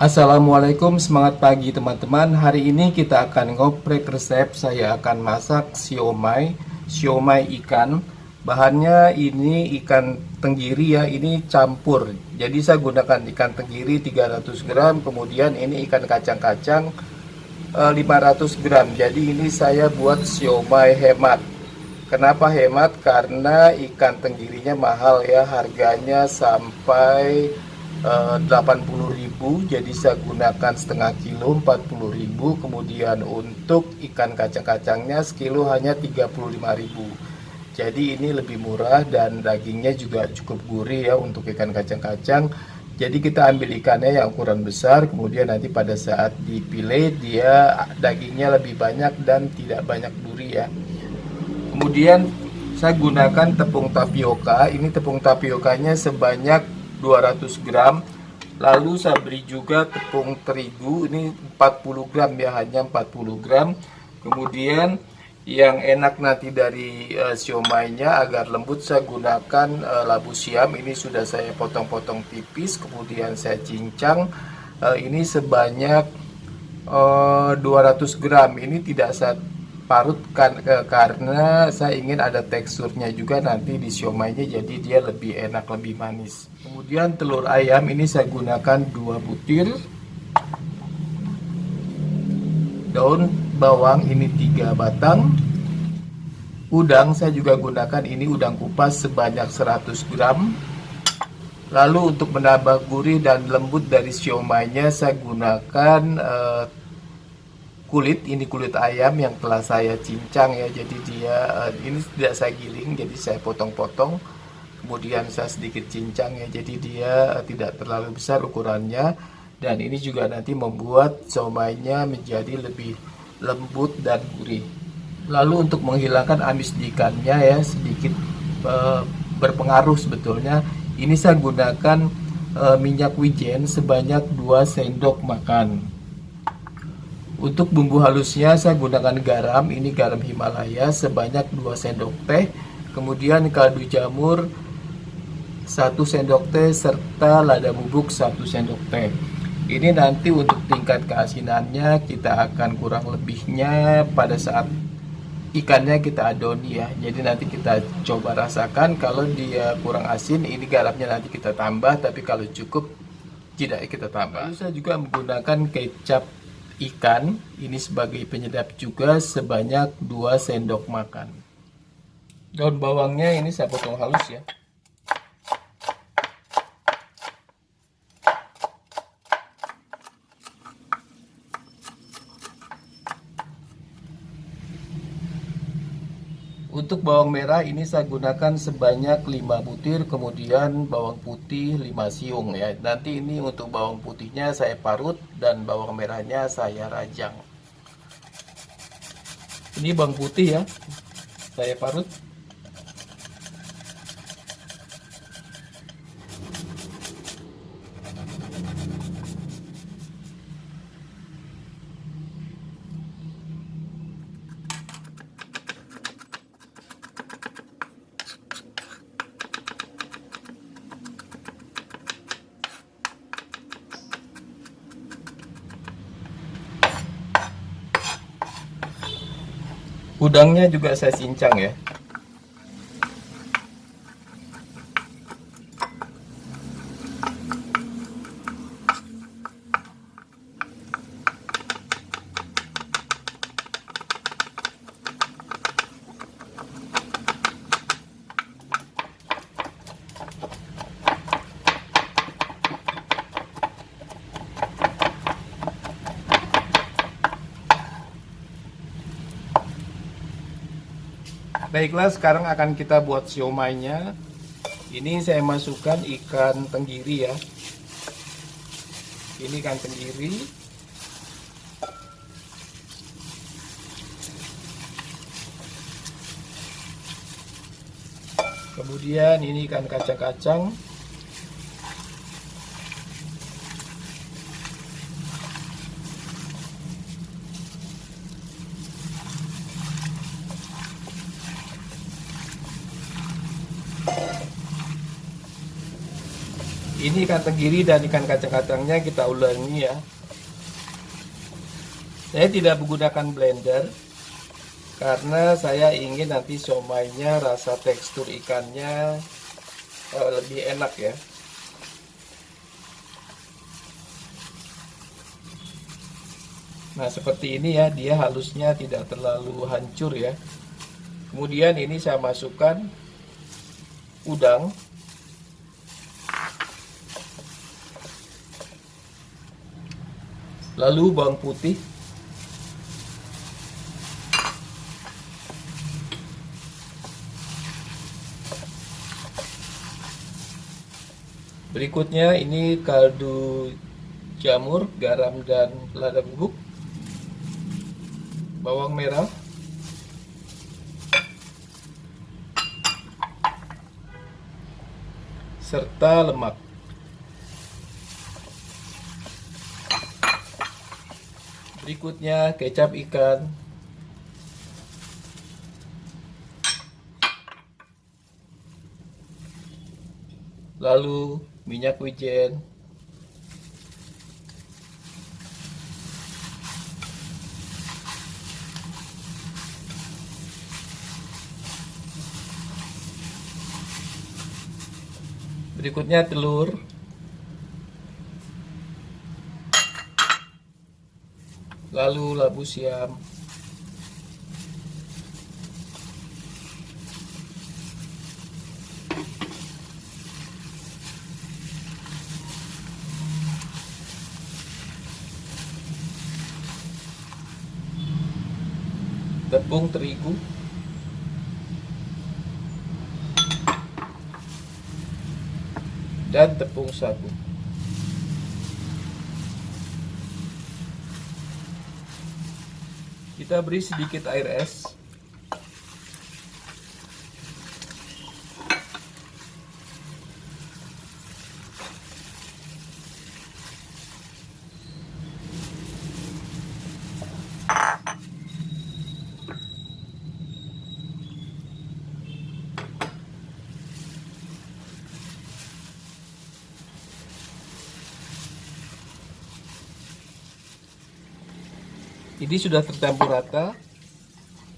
Assalamualaikum, semangat pagi teman-teman. Hari ini kita akan ngoprek resep. Saya akan masak siomay ikan. Bahannya ini ikan tenggiri ya, ini campur. Jadi saya gunakan ikan tenggiri 300 gram, kemudian ini ikan kacang-kacang 500 gram. Jadi ini saya buat siomay hemat. Kenapa hemat? Karena ikan tenggirinya mahal ya, harganya sampai 80.000, jadi saya gunakan setengah kilo 40.000. Kemudian untuk ikan kacang-kacangnya sekilo hanya 35.000. Jadi ini lebih murah dan dagingnya juga cukup gurih ya untuk ikan kacang-kacang. Jadi kita ambil ikannya yang ukuran besar, kemudian nanti pada saat dipilih dia dagingnya lebih banyak dan tidak banyak duri ya. Kemudian saya gunakan tepung tapioka. Ini tepung tapiokanya sebanyak 200 gram. Lalu saya beri juga tepung terigu, ini 40 gram ya, hanya 40 gram. Kemudian yang enak nanti dari siomaynya agar lembut, saya gunakan labu siam. Ini sudah saya potong-potong tipis, kemudian saya cincang. Ini sebanyak 200 gram. Ini tidak saya parutkan karena saya ingin ada teksturnya juga nanti di siomaynya, jadi dia lebih enak, lebih manis. Kemudian telur ayam ini saya gunakan 2 butir. Daun bawang ini 3 batang. Udang saya juga gunakan ini udang kupas sebanyak 100 gram. Lalu untuk menambah gurih dan lembut dari siomaynya saya gunakan ini kulit ayam yang telah saya cincang ya. Jadi dia ini tidak saya giling, jadi saya potong-potong, kemudian saya sedikit cincang ya, jadi dia tidak terlalu besar ukurannya. Dan ini juga nanti membuat siomaynya menjadi lebih lembut dan gurih. Lalu untuk menghilangkan amis di ikannya ya, sedikit berpengaruh sebetulnya, ini saya gunakan minyak wijen sebanyak 2 sendok makan. Untuk bumbu halusnya saya gunakan garam, ini garam Himalaya sebanyak 2 sendok teh. Kemudian kaldu jamur 1 sendok teh serta lada bubuk 1 sendok teh. Ini nanti untuk tingkat keasinannya kita akan kurang lebihnya pada saat ikannya kita adoni ya. Jadi nanti kita coba rasakan, kalau dia kurang asin ini garamnya nanti kita tambah, tapi kalau cukup tidak kita tambah. Lalu saya juga menggunakan kecap ikan, ini sebagai penyedap juga sebanyak 2 sendok makan. Daun bawangnya ini saya potong halus ya. Untuk bawang merah ini saya gunakan sebanyak 5 butir, kemudian bawang putih 5 siung ya. Nanti ini untuk bawang putihnya saya parut dan bawang merahnya saya rajang. Ini bawang putih ya, saya parut. Udangnya juga saya cincang ya. Baiklah, sekarang akan kita buat siomaynya. Ini saya masukkan ikan tenggiri ya. Ini ikan tenggiri. Kemudian ini ikan kacang-kacang. Ini ikan tenggiri dan ikan kacang-kacangnya kita ulangi ya. Saya tidak menggunakan blender karena saya ingin nanti siomaynya rasa tekstur ikannya lebih enak ya. Nah seperti ini ya, dia halusnya tidak terlalu hancur ya. Kemudian ini saya masukkan udang, lalu bawang putih, berikutnya ini kaldu jamur, garam dan lada bubuk, bawang merah, serta lemak. Berikutnya kecap ikan, lalu minyak wijen, berikutnya telur, lalu labu siam, tepung terigu, dan tepung sagu. Kita beri sedikit air es. Ini sudah tercampur rata.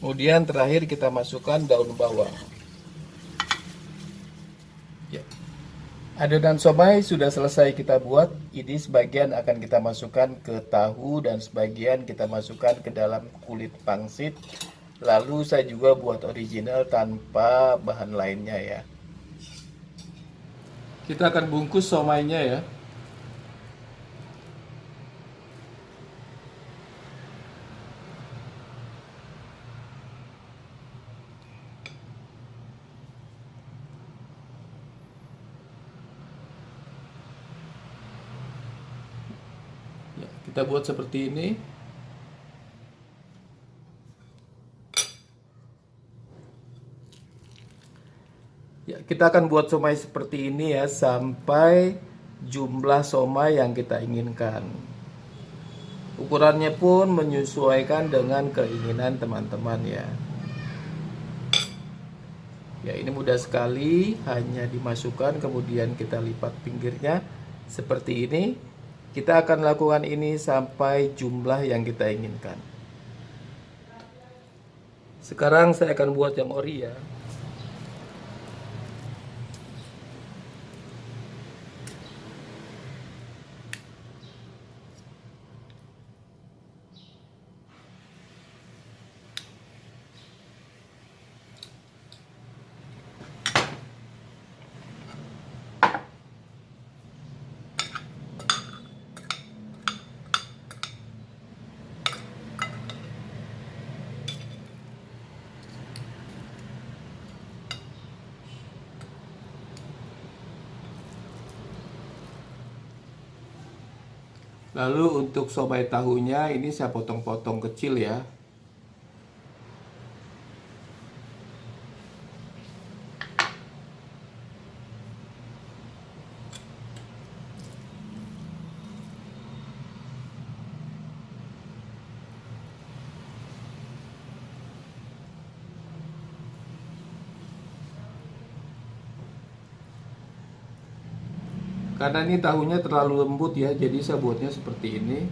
Kemudian terakhir kita masukkan daun bawang. Ya. Adonan somai sudah selesai kita buat. Ini sebagian akan kita masukkan ke tahu dan sebagian kita masukkan ke dalam kulit pangsit. Lalu saya juga buat original tanpa bahan lainnya ya. Kita akan bungkus somainya ya. Kita buat seperti ini. Ya, kita akan buat somai seperti ini ya sampai jumlah somai yang kita inginkan. Ukurannya pun menyesuaikan dengan keinginan teman-teman ya. Ya, ini mudah sekali, hanya dimasukkan kemudian kita lipat pinggirnya seperti ini. Kita akan lakukan ini sampai jumlah yang kita inginkan. Sekarang saya akan buat yang ori ya. Lalu untuk somai tahunya ini saya potong-potong kecil ya. Karena ini tahunya terlalu lembut ya, jadi saya buatnya seperti ini.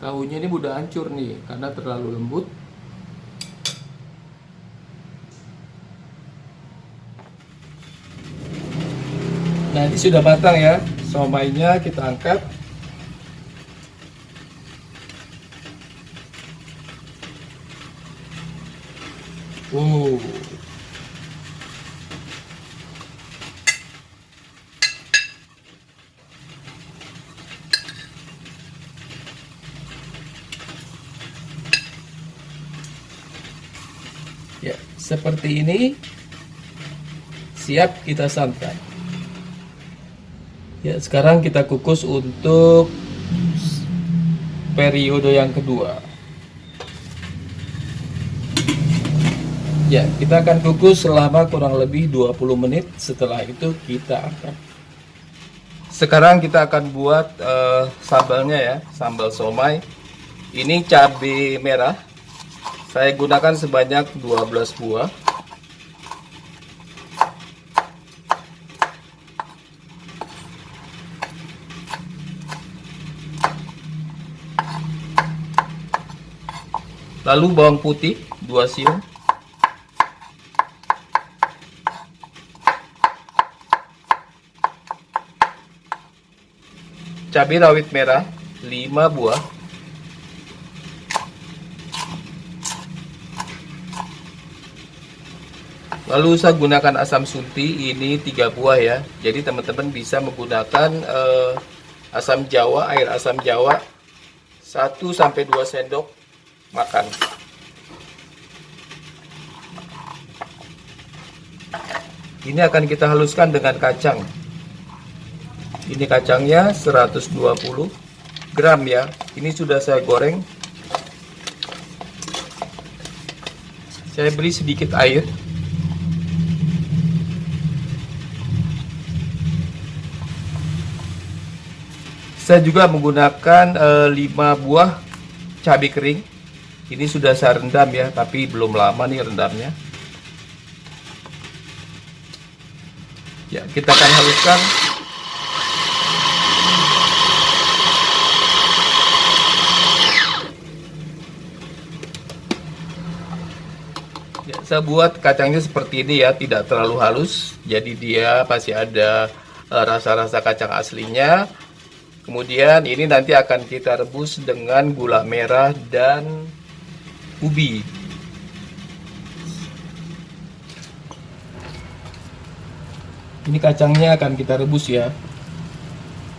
Tahunya ini mudah hancur nih karena terlalu lembut. Nah, ini sudah matang ya. Somainya kita angkat. Ya, seperti ini. Siap kita santap. Ya, sekarang kita kukus untuk periode yang kedua. Ya, kita akan kukus selama kurang lebih 20 menit. Setelah itu kita angkat. Sekarang kita akan buat sambalnya ya, sambal somai. Ini cabai merah. Saya gunakan sebanyak 12 buah. Lalu bawang putih 2 siung. Cabai rawit merah 5 buah. Lalu saya gunakan asam sunti ini 3 buah ya. Jadi teman-teman bisa menggunakan asam jawa, air asam jawa 1-2 sendok makan. Ini akan kita haluskan dengan kacang. Ini kacangnya 120 gram ya. Ini sudah saya goreng. Saya beri sedikit air. Saya juga menggunakan 5 buah cabai kering. Ini sudah saya rendam ya, tapi belum lama nih rendamnya. Ya, kita akan haluskan. Ya, saya buat kacangnya seperti ini ya, tidak terlalu halus. Jadi dia masih ada rasa-rasa kacang aslinya. Kemudian ini nanti akan kita rebus dengan gula merah dan ubi. Ini kacangnya akan kita rebus ya.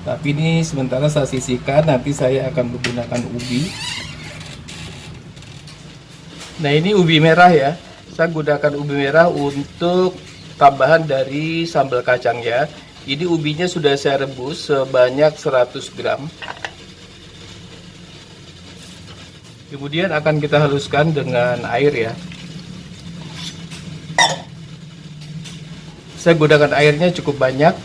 Tapi ini sementara saya sisihkan, nanti saya akan menggunakan ubi. Nah, ini ubi merah ya. Saya gunakan ubi merah untuk tambahan dari sambal kacangnya. Ini ubinya sudah saya rebus sebanyak 100 gram. Kemudian akan kita haluskan dengan air ya. Saya gunakan airnya cukup banyak,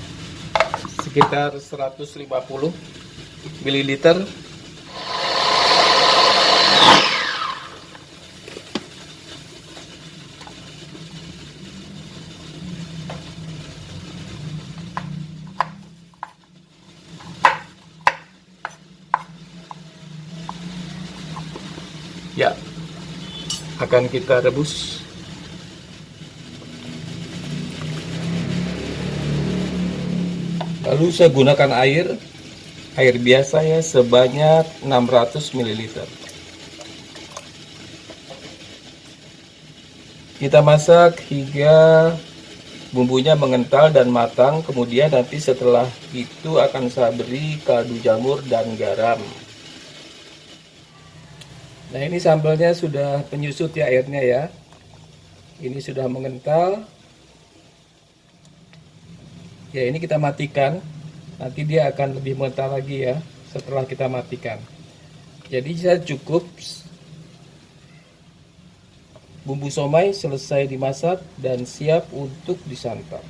sekitar 150 ml. Ya, akan kita rebus. Lalu saya gunakan air biasa ya sebanyak 600 ml. Kita masak hingga bumbunya mengental dan matang. Kemudian nanti setelah itu akan saya beri kaldu jamur dan garam. Nah, ini sambalnya sudah penyusut ya airnya ya. Ini sudah mengental. Ya, ini kita matikan. Nanti dia akan lebih mengental lagi ya setelah kita matikan. Jadi saya cukup bumbu somai selesai dimasak dan siap untuk disantap.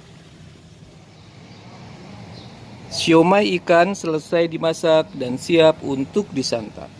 Siomay ikan selesai dimasak dan siap untuk disantap.